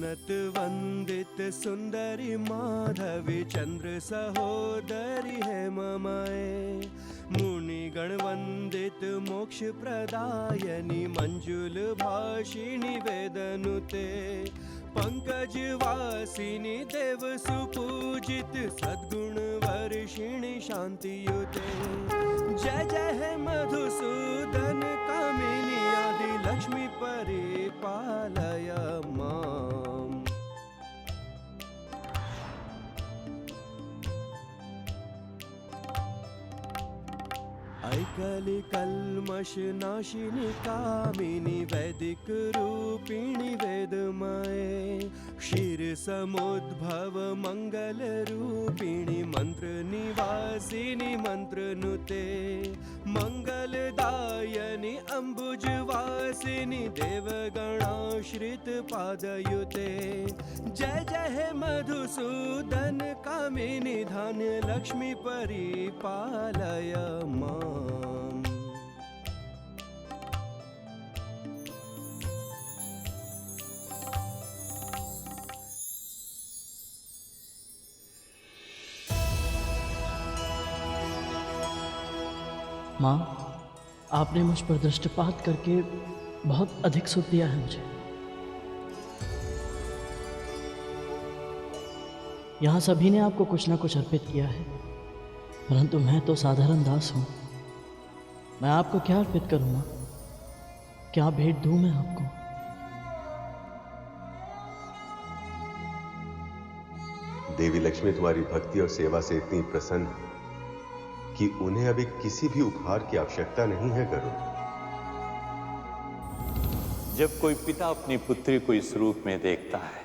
उन्नत वंदित सुंदरी माधवी चंद्र सहोदरी है ममाए। मुनिगण वंदित मोक्ष प्रदायनी मंजुल भाषिणी वेदनुते। पंकज वासिनी देव सुपूजित सद्गुण वर्षिणी शांतियुते। जय जय है मधुसूदन कामिनी आदि लक्ष्मी परिपालय माम्। ऐकली कल्मष नाशिनी कामिनी वैदिक रूपिणी वेदमये। क्षीर समुद्भव मंगल रूपिणी मंत्र निवासिनी मंत्र नुते। मंगलदायिनी अंबुज वासिनी देवगणाश्रित पादयुते। जय जय हे मधुसूदन कामिनी धान्य लक्ष्मी परिपालय माम्। माँ, आपने मुझ पर दृष्टिपात करके बहुत अधिक सुख दिया है मुझे। यहाँ सभी ने आपको कुछ ना कुछ अर्पित किया है, परंतु मैं तो साधारण दास हूँ। मैं आपको क्या अर्पित करूँ माँ? क्या भेंट दूँ मैं आपको? देवी लक्ष्मी तुम्हारी भक्ति और सेवा से इतनी प्रसन्न है कि उन्हें अभी किसी भी उपहार की आवश्यकता नहीं है गरुड़। जब कोई पिता अपनी पुत्री को इस रूप में देखता है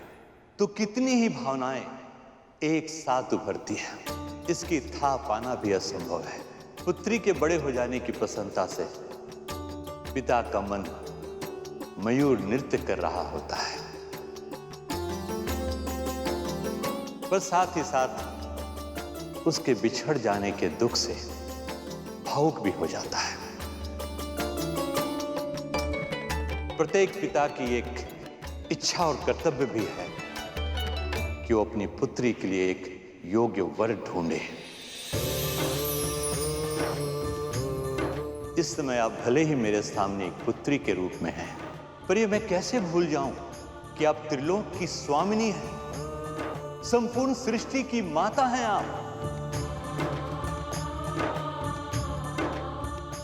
तो कितनी ही भावनाएं एक साथ उभरती है। इसकी था पाना भी असंभव है। पुत्री के बड़े हो जाने की प्रसन्नता से पिता का मन मयूर नृत्य कर रहा होता है, पर साथ ही साथ उसके बिछड़ जाने के दुख से भावुक भी हो जाता है। प्रत्येक पिता की एक इच्छा और कर्तव्य भी है कि वो अपनी पुत्री के लिए एक योग्य वर ढूंढे। इस समय आप भले ही मेरे सामने एक पुत्री के रूप में हैं, पर ये मैं कैसे भूल जाऊं कि आप त्रिलोक की स्वामिनी हैं, संपूर्ण सृष्टि की माता हैं आप।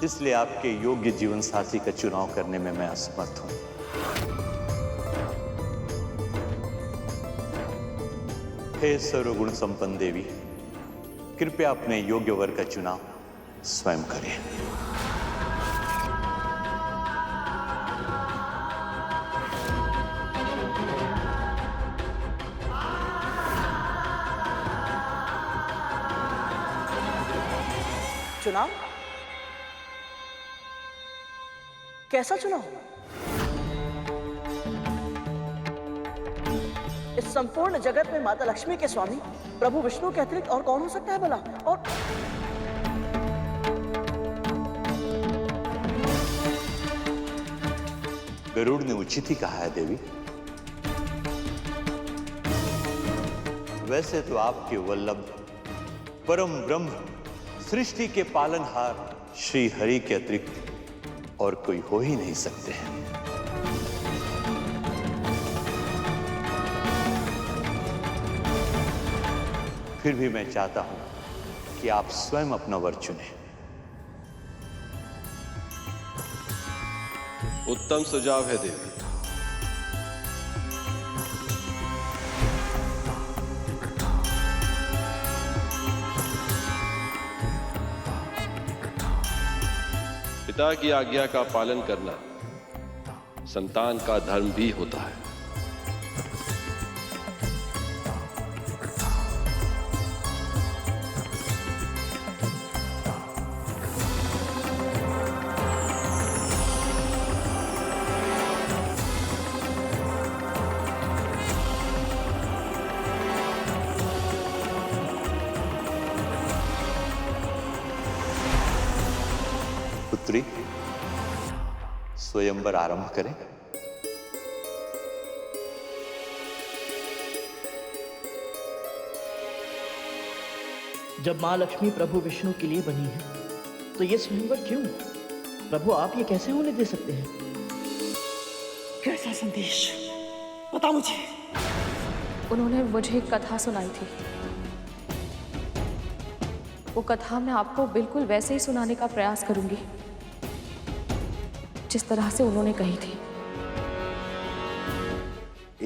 इसलिए आपके योग्य जीवन साथी का चुनाव करने में मैं असमर्थ हूं। हे सर्वगुण संपन्न देवी, कृपया अपने योग्य वर का चुनाव स्वयं करें। चुनाव? कैसा चुनाव? इस संपूर्ण जगत में माता लक्ष्मी के स्वामी प्रभु विष्णु के अतिरिक्त और कौन हो सकता है भला? और गरुड़ ने उचित ही कहा है देवी। वैसे तो आपके वल्लभ परम ब्रह्म सृष्टि के पालनहार श्री हरि के अतिरिक्त और कोई हो ही नहीं सकते हैं। फिर भी मैं चाहता हूं कि आप स्वयं अपना वर चुनें। उत्तम सुझाव है देवी। पिता की आज्ञा का पालन करना संतान का धर्म भी होता है। पुत्री, स्वयंवर आरंभ करें। जब माँ लक्ष्मी प्रभु विष्णु के लिए बनी है तो ये स्वयंवर क्यों? प्रभु आप ये कैसे होने दे सकते हैं? कैसा संदेश? बता मुझे। उन्होंने मुझे एक कथा सुनाई थी। वो कथा मैं आपको बिल्कुल वैसे ही सुनाने का प्रयास करूंगी जिस तरह से उन्होंने कही थी।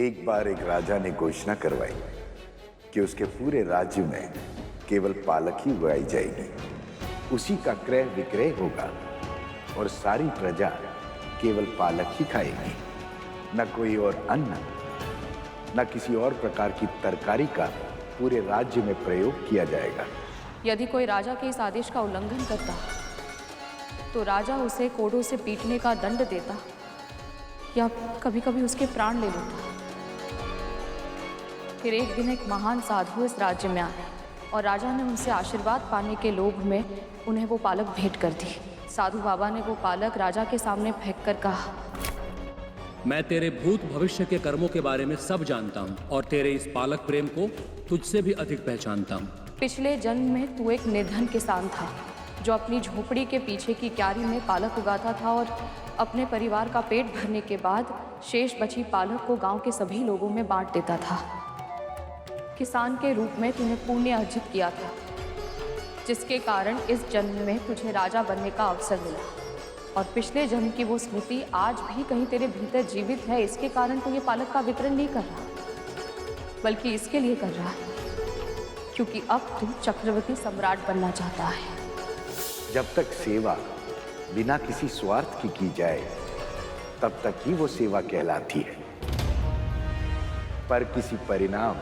एक बार एक राजा ने घोषणा करवाई कि उसके पूरे राज्य में केवल पालक ही उगाई जाएगी, उसी का क्रय विक्रय होगा और सारी प्रजा केवल पालक ही खाएगी। न कोई और अन्न, न किसी और प्रकार की तरकारी का पूरे राज्य में प्रयोग किया जाएगा। यदि कोई राजा के इस आदेश का उल्लंघन करता तो राजा उसे कोड़ों से पीटने का दंड देता या कभी कभी उसके प्राण ले लेता। फिर एक दिन एक महान साधु इस राज्य में आए और राजा ने उनसे आशीर्वाद पाने के लोभ में उन्हें वो पालक भेंट कर दी। साधु बाबा ने वो पालक राजा के सामने फेंक कर कहा, मैं तेरे भूत भविष्य के कर्मों के बारे में सब जानता हूँ और तेरे इस पालक प्रेम को तुझसे भी अधिक पहचानता हूँ। पिछले जन्म में तू एक निर्धन किसान था जो अपनी झोपड़ी के पीछे की क्यारी में पालक उगाता था और अपने परिवार का पेट भरने के बाद शेष बची पालक को गांव के सभी लोगों में बांट देता था। किसान के रूप में तूने पुण्य अर्जित किया था जिसके कारण इस जन्म में तुझे राजा बनने का अवसर मिला और पिछले जन्म की वो स्मृति आज भी कहीं तेरे भीतर जीवित है। इसके कारण तू ये पालक का वितरण नहीं कर रहा, बल्कि इसके लिए कर रहा है क्योंकि अब तू चक्रवर्ती सम्राट बनना चाहता है। जब तक सेवा बिना किसी स्वार्थ की जाए तब तक ही वो सेवा कहलाती है, पर किसी परिणाम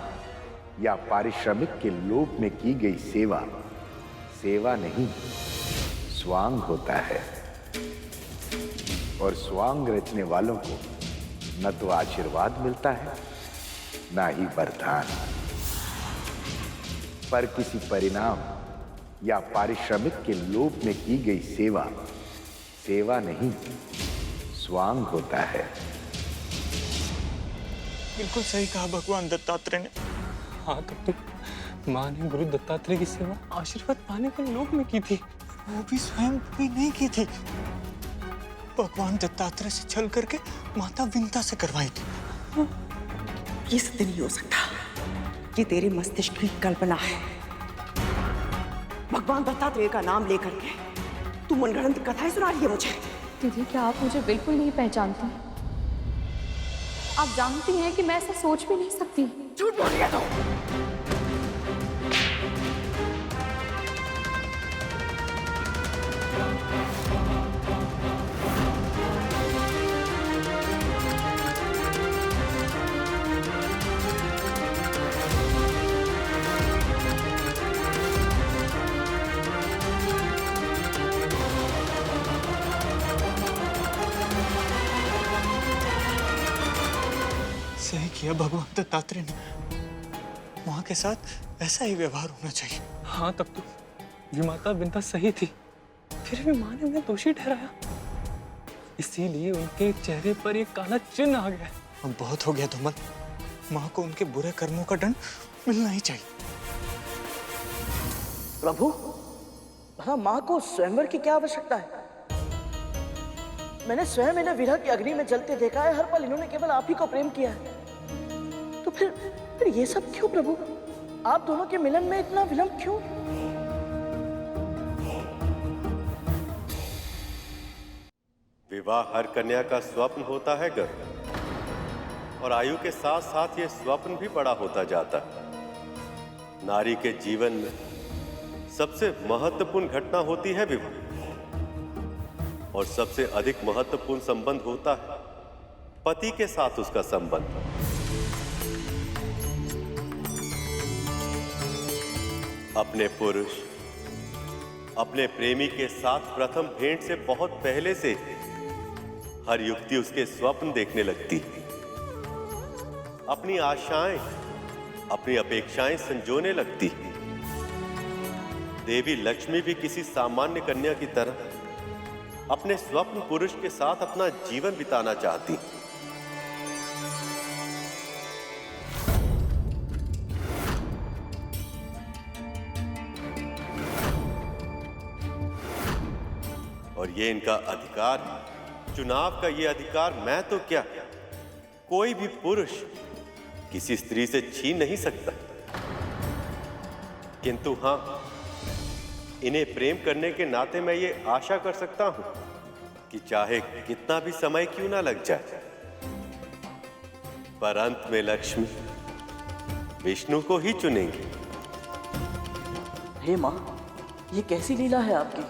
या पारिश्रमिक के लोभ में की गई सेवा सेवा नहीं, स्वांग होता है। और स्वांग रचने वालों को न तो आशीर्वाद मिलता है ना ही वरदान, पर किसी परिणाम या पारिश्रमिक के लोभ में की गई सेवा सेवा नहीं, स्वांग होता है। बिल्कुल सही कहा भगवान दत्तात्रेय ने। हाँ, तब तो माँ ने गुरु दत्तात्रेय की सेवा आशीर्वाद पाने के लोभ में की थी, वो भी स्वयं भी नहीं की थी। भगवान दत्तात्रेय से छल करके माता विंता से करवाई थी। ये सत्य नहीं हो सकता, ये तेरे मस्तिष्क की कल्पना है। भगवान दत्तात्रेय का नाम लेकर के तू मनगढ़ंत कथाएं सुना रही है मुझे। दीदी, क्या आप मुझे बिल्कुल नहीं पहचानती? आप जानती हैं कि मैं ऐसा सोच भी नहीं सकती। झूठ बोल रही है तो। सही किया भगवान दत्तात्रेय ने, माँ के साथ ऐसा ही व्यवहार होना चाहिए। हाँ, तब तो विमाता विंता सही थी, फिर भी माँ ने उन्हें दोषी ठहराया, इसीलिए उनके चेहरे पर एक काला चिन्ह आ गया। अब बहुत हो गया धूमल, माँ को उनके बुरे कर्मों का दंड मिलना ही चाहिए। प्रभु, भला माँ को स्वयंवर की क्या आवश्यकता है? मैंने स्वयं इन्हें विरह की अग्नि में जलते देखा है। हर पल इन्होंने केवल आप ही को प्रेम किया है। तो फिर ये सब क्यों प्रभु? आप दोनों के मिलन में इतना विलंब क्यों? विवाह हर कन्या का स्वप्न होता है गर्व, और आयु के साथ साथ ये स्वप्न भी बड़ा होता जाता है। नारी के जीवन में सबसे महत्वपूर्ण घटना होती है विवाह, और सबसे अधिक महत्वपूर्ण संबंध होता है पति के साथ उसका संबंध। अपने पुरुष, अपने प्रेमी के साथ प्रथम भेंट से बहुत पहले से हर युवती उसके स्वप्न देखने लगती है, अपनी आशाएं, अपनी अपेक्षाएं संजोने लगती है। देवी लक्ष्मी भी किसी सामान्य कन्या की तरह अपने स्वप्न पुरुष के साथ अपना जीवन बिताना चाहती। और ये इनका अधिकार है। चुनाव का ये अधिकार मैं तो क्या, कोई भी पुरुष किसी स्त्री से छीन नहीं सकता। किंतु हां, इन्हें प्रेम करने के नाते मैं ये आशा कर सकता हूं कि चाहे कितना भी समय क्यों ना लग जाए, पर अंत में लक्ष्मी विष्णु को ही चुनेंगी। हे माँ, ये कैसी लीला है आपकी?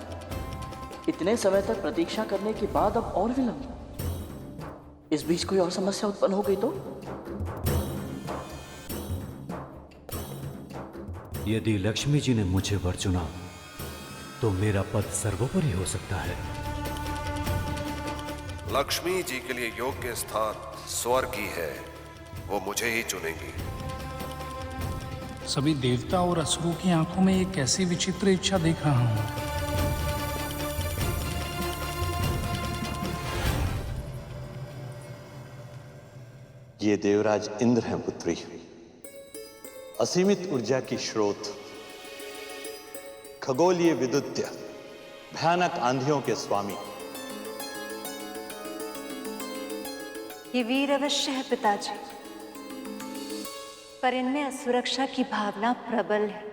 इतने समय तक प्रतीक्षा करने के बाद अब और विलंब। इस बीच कोई और समस्या उत्पन्न हो गई तो? यदि लक्ष्मी जी ने मुझे वर चुना तो मेरा पद सर्वोपरि हो सकता है। लक्ष्मी जी के लिए योग्य स्थान स्वर्ग ही है, वो मुझे ही चुनेंगी। सभी देवता और असुरों की आंखों में एक ऐसी विचित्र इच्छा देख रहा हूं। ये देवराज इंद्र हैं पुत्री, असीमित ऊर्जा की स्रोत, खगोलीय विद्युत, भयानक आंधियों के स्वामी। ये वीर अवश्य है पिताजी, पर इनमें असुरक्षा की भावना प्रबल है।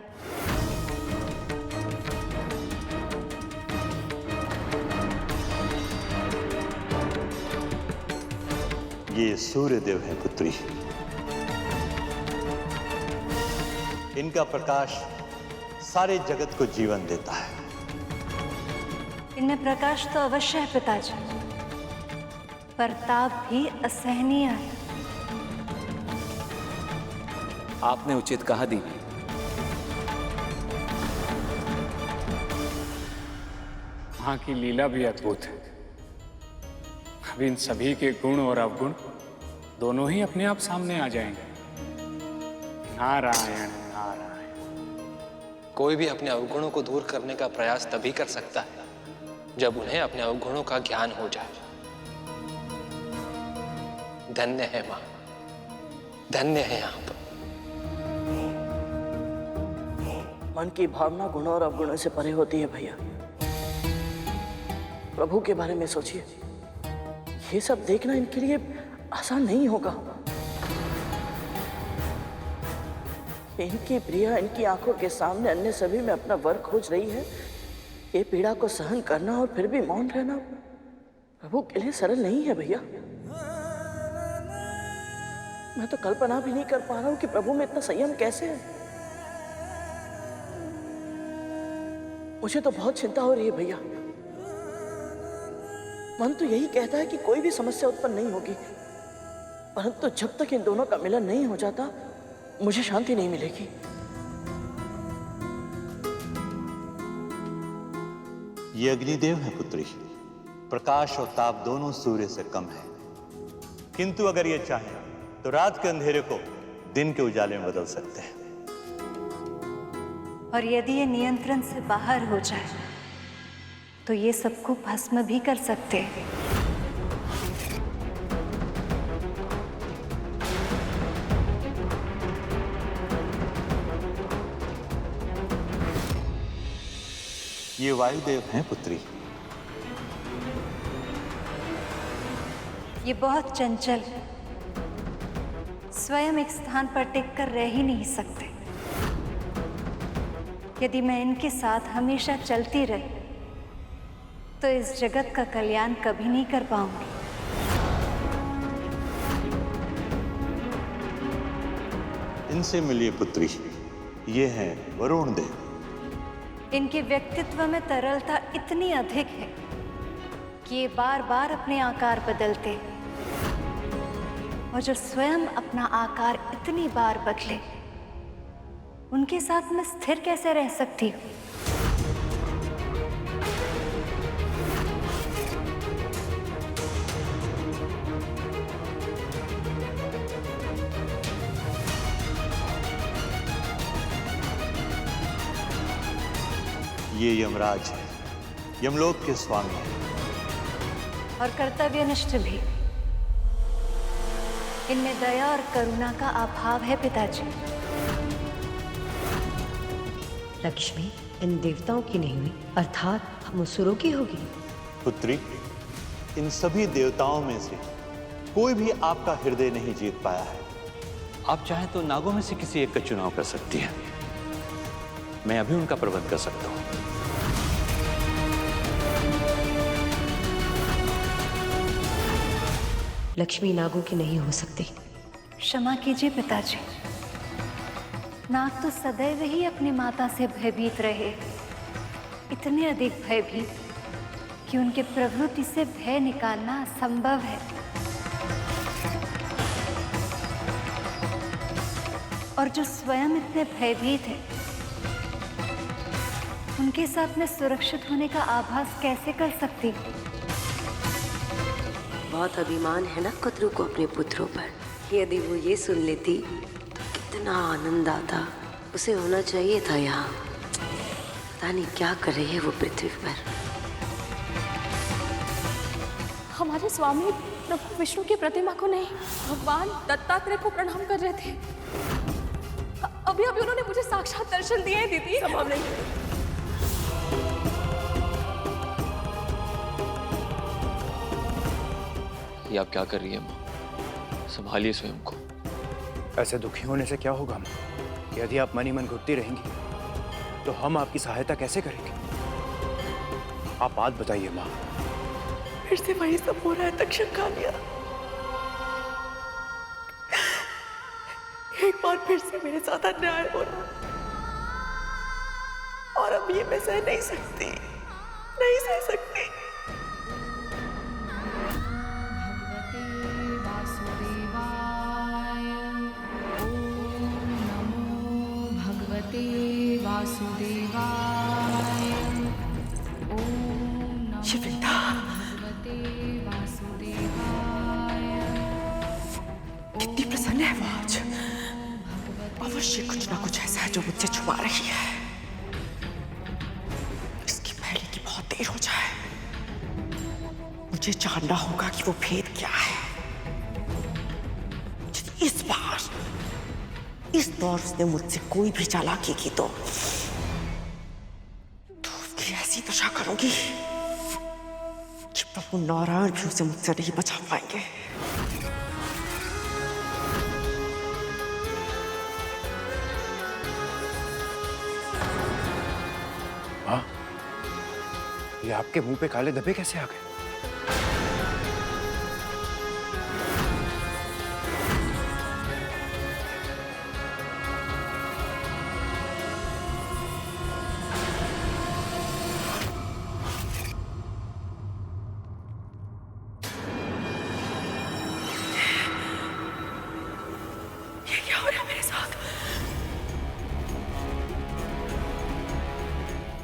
ये सूर्य देव है पुत्री, इनका प्रकाश सारे जगत को जीवन देता है। इनमें प्रकाश तो अवश्य है पिताजी, पर ताप भी असहनीय है। आपने उचित कहा दीदी। वहां की लीला भी अद्भुत है। अब इन सभी के गुण और अवगुण दोनों ही अपने आप सामने आ जाएंगे। नारायण नारायण। कोई भी अपने अवगुणों को दूर करने का प्रयास तभी कर सकता है जब उन्हें अपने अवगुणों का ज्ञान हो जाए। धन्य है मां, धन्य है आप। मन की भावना गुणों और अवगुणों से परे होती है भैया। प्रभु के बारे में सोचिए, ये सब देखना इनके लिए आसान नहीं होगा। इनकी प्रिया इनकी आंखों के सामने अन्य सभी में अपना वर खोज रही है। ये पीड़ा को सहन करना और फिर भी मौन रहना प्रभु के लिए सरल नहीं है भैया। मैं तो कल्पना भी नहीं कर पा रहा हूं कि प्रभु में इतना संयम कैसे है। मुझे तो बहुत चिंता हो रही है भैया। मन तो यही कहता है कि कोई भी समस्या उत्पन्न नहीं होगी, परंतु जब तक इन दोनों का मिलन नहीं हो जाता मुझे शांति नहीं मिलेगी। ये अग्निदेव है पुत्री, प्रकाश और ताप दोनों सूर्य से कम है, किंतु अगर ये चाहे तो रात के अंधेरे को दिन के उजाले में बदल सकते हैं। और यदि ये नियंत्रण से बाहर हो जाए तो ये सबको भस्म भी कर सकते हैं। ये वायुदेव हैं पुत्री। ये बहुत चंचल है, स्वयं एक स्थान पर टिक कर रह ही नहीं सकते। यदि मैं इनके साथ हमेशा चलती रही तो इस जगत का कल्याण कभी नहीं कर पाऊंगी। इनसे मिलिए पुत्री, ये हैं वरुण देव। इनके व्यक्तित्व में तरलता इतनी अधिक है कि ये बार बार अपने आकार बदलते हैं, और जो स्वयं अपना आकार इतनी बार बदले उनके साथ मैं स्थिर कैसे रह सकती हूँ। ये यमराज है, यमलोक के स्वामी हैं। और कर्तव्यनिष्ठ भी। इनमें दया और करुणा का अभाव है पिताजी। लक्ष्मी इन देवताओं की नहीं हुई, अर्थात हम असुरों की होगी। पुत्री, इन सभी देवताओं में से कोई भी आपका हृदय नहीं जीत पाया है। आप चाहें तो नागों में से किसी एक का चुनाव कर सकती हैं। मैं अभी उनका प्रबंध कर सकता हूं। लक्ष्मी नागों की नहीं हो सकती। क्षमा कीजिए पिताजी, नाग तो सदैव ही अपनी माता से भयभीत रहे, इतने अधिक भयभीत कि उनके प्रवृत्ति से भय निकालना असंभव है। और जो स्वयं इतने भयभीत हैं, उनके साथ मैं सुरक्षित होने का आभास कैसे कर सकती? बहुत अभिमान है ना कद्रू को अपने पुत्रों पर। यदि वो ये सुन लेती तो कितना आनंद आता। उसे होना चाहिए था यहाँ। पता नहीं क्या कर रही है वो पृथ्वी पर। हमारे स्वामी प्रभु विष्णु की प्रतिमा को नहीं, भगवान दत्तात्रेय को प्रणाम कर रहे थे। अभी अभी उन्होंने मुझे साक्षात दर्शन दिए हैं दीदी। संभव नहीं। ये आप क्या कर रही है माँ? संभालिए स्वयं को। ऐसे दुखी होने से क्या होगा माँ? यदि आप मनी मन घुटती रहेंगी तो हम आपकी सहायता कैसे करेंगे? आप बात बताइए माँ। फिर से वही सब हो रहा है तक्षक कालिया। एक बार फिर से मेरे साथ अन्याय हो रहा और अब ये मैं सह नहीं सकती, नहीं सह सकती। शिविंदा, कितनी प्रसन्न है वो आज। अवश्य कुछ ना कुछ ऐसा है जो मुझसे छुपा रही है। इसकी पहले की बहुत देर हो जाए। मुझे जानना होगा कि वो भेद क्या है। इस बार, इस दौर उसने मुझसे कोई भी चालाकी की तो उसकी ऐसी दशा करूंगी कि प्रभु नारायण भी उसे मुझसे नहीं बचा पाएंगे। हाँ, ये आपके मुंह पे काले धब्बे कैसे आ गए?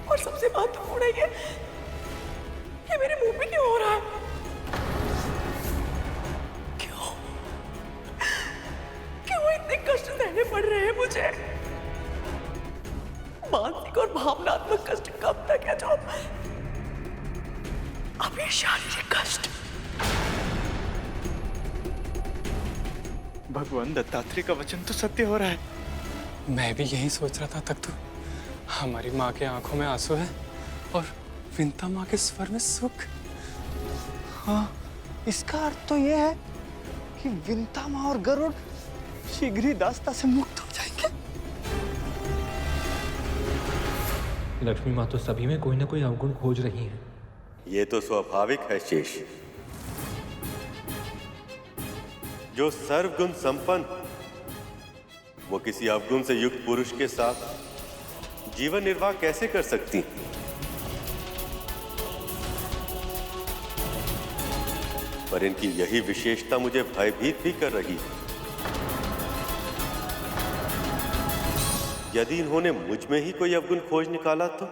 और सबसे महत्वपूर्ण है ये मेरे मुंह पे क्यों हो रहा है? क्यों इतने कष्ट सहने पड़ रहे हैं मुझे? मानसिक और भावनात्मक कष्ट कब तक है जो अब ये शारीरिक कष्ट? भगवान दत्तात्रेय का वचन तो सत्य हो रहा है। मैं भी यही सोच रहा था तक तो। हमारी माँ के आंखों में आंसू है और विंता माँ के स्वर में सुख। हाँ, इसका अर्थ तो यह है कि विंता माँ और गरुड़ शीघ्र ही दास्ता से मुक्त हो जाएंगे। लक्ष्मी माँ तो सभी में कोई ना कोई अवगुण खोज रही है। ये तो स्वाभाविक है शेष। जो सर्वगुण संपन्न, वो किसी अवगुण से युक्त पुरुष के साथ जीवन निर्वाह कैसे कर सकती? पर इनकी यही विशेषता मुझे भयभीत भी कर रही है। यदि इन्होंने मुझ में ही कोई अवगुण खोज निकाला तो